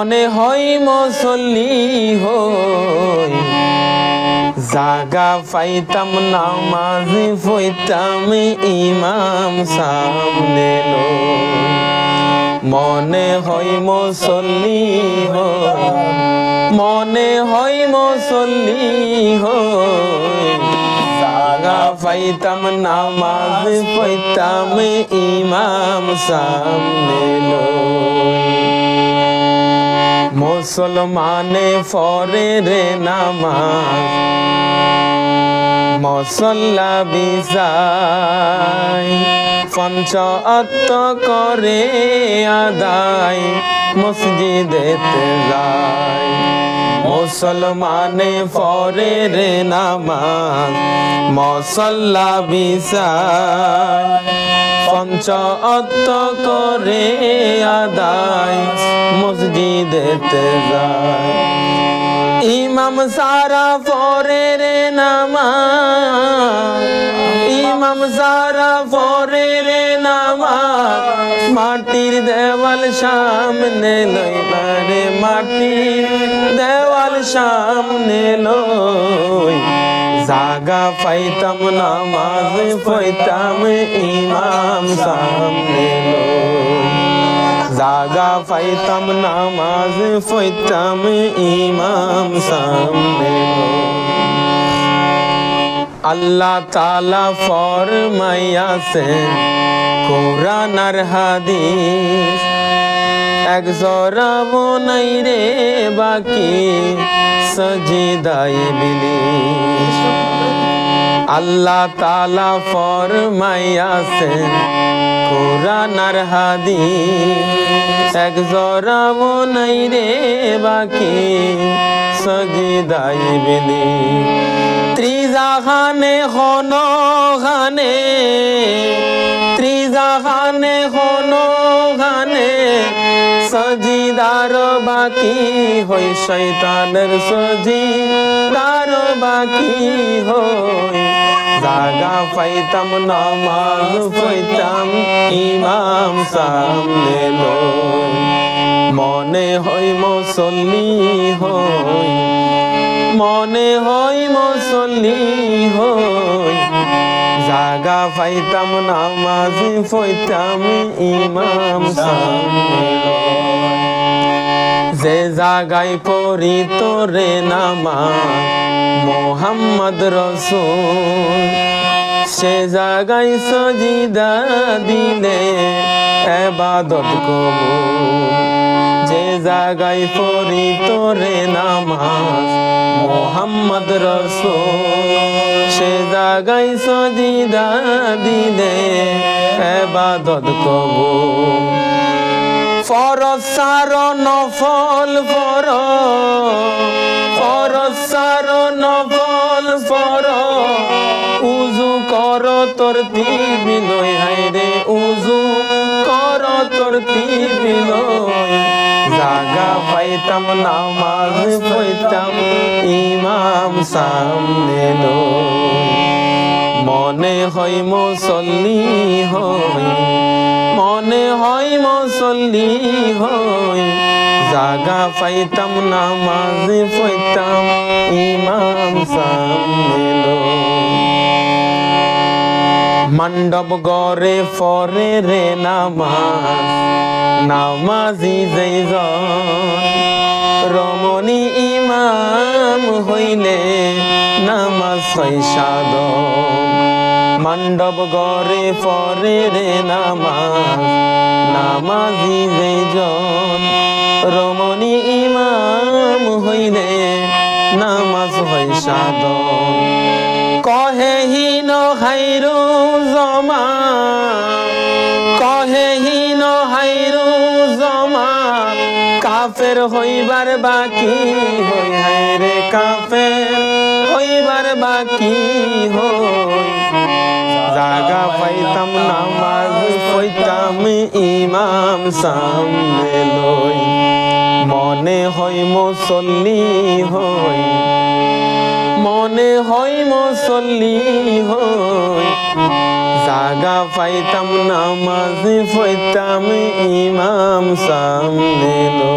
মনে হয় মুসল্লি হই জাগা পাইতাম নামাজ পড়তাম ইমাম সামনে লই মনে হয় মুসল্লি হই মনে হয় মুসল্লি হই জাগা পাইতাম নামাজ পড়তাম ইমাম সামনে লই মুসলমানে পড়ে রে নামাজ মুসল্লা বিজায় পঞ্চ অক্ত করে আদায় মসজিদেতে যায় মুসলমানে পড়ে রে নামাজ মুসল্লা বিজায় পঞ্চ অক্ত করে আদায় মসজিদেতে যায় ইমাম সারা পড়ে রে নামাজ ইমাম সারা পড়ে রে নামাজ মাটির দেওয়াল সামনে লই রে মাটির দেওয়াল সামনে লই জাগা পাইতাম নামাজ পড়তাম ইমাম সামনে লই জাগা পাইতাম নামাজ পড়তাম ইমাম সামনে আল্লাহ তাআলা ফরমাইয়াছেন কোরআন আর হাদিস এক জরাবো নাই রে বাকি সজিদায় ইবলিস আল্লাহ তাআলা ফরমাইয়াছেন কোরআন আর হাদিস এক জরাবো নাই রে বাকি সজিদায় ইবলিস ত্রিজাহানে হনো গানে ত্রিজাহানে হনো গানে সজিদার বাকি হই শয়তানের সজিদার বাকি হই জাগা পাইতাম নামাজ পড়তাম ইমাম সামনে লই মনে হয় মুসল্লি হই মনে হয় মুসল্লি হই জাগা পাইতাম নামাজ পড়তাম ইমাম সামনে যে জাগায় পড়ি তোরে নামাজ মোহাম্মদ রসুল সে জাগায় সজিদা দিলে ইবাদত কবুল যে জাগায় পড়ি তোরে নামাজ মোহাম্মদ রসুল সে জাগায় সজিদা দিলে ইবাদত কবুল ফরজ সার নফল ফর ফরজ সার নফল ফর উজু কর তরতিব লই হায়রে উজু কর তরতিব লই জাগা পাইতাম নামাজ পড়তাম ইমাম সামনে লই মনে হয় মুসল্লি হই মনে হয় মুসল্লি হই জাগা পাইতাম নামাজ পড়তাম ইমাম সামনে লই মণ্ডপ গড়ে পড়ে রে নামাজ নামাজি যেইজন রমণী ইমাম হইলে নামাজ হয় সাধন মণ্ডপ গড়ে পড়ে রে নামাজ নামাজি যেইজন রমণী ইমাম হইলে নামাজ হয় সাধন কহে হীন হাইরু জমা কহে হীন হাইরু জমা কাফের হইবার বাকি হই হায়রে কাফের হইবার বাকি হই জাগা পাইতাম নামাজ পড়তাম ইমাম সামনে লই মনে হয় মুসল্লি হই মনে হয় মুসল্লি হই জাগা পাইতাম নামাজ পড়তাম ইমাম সামনে লই।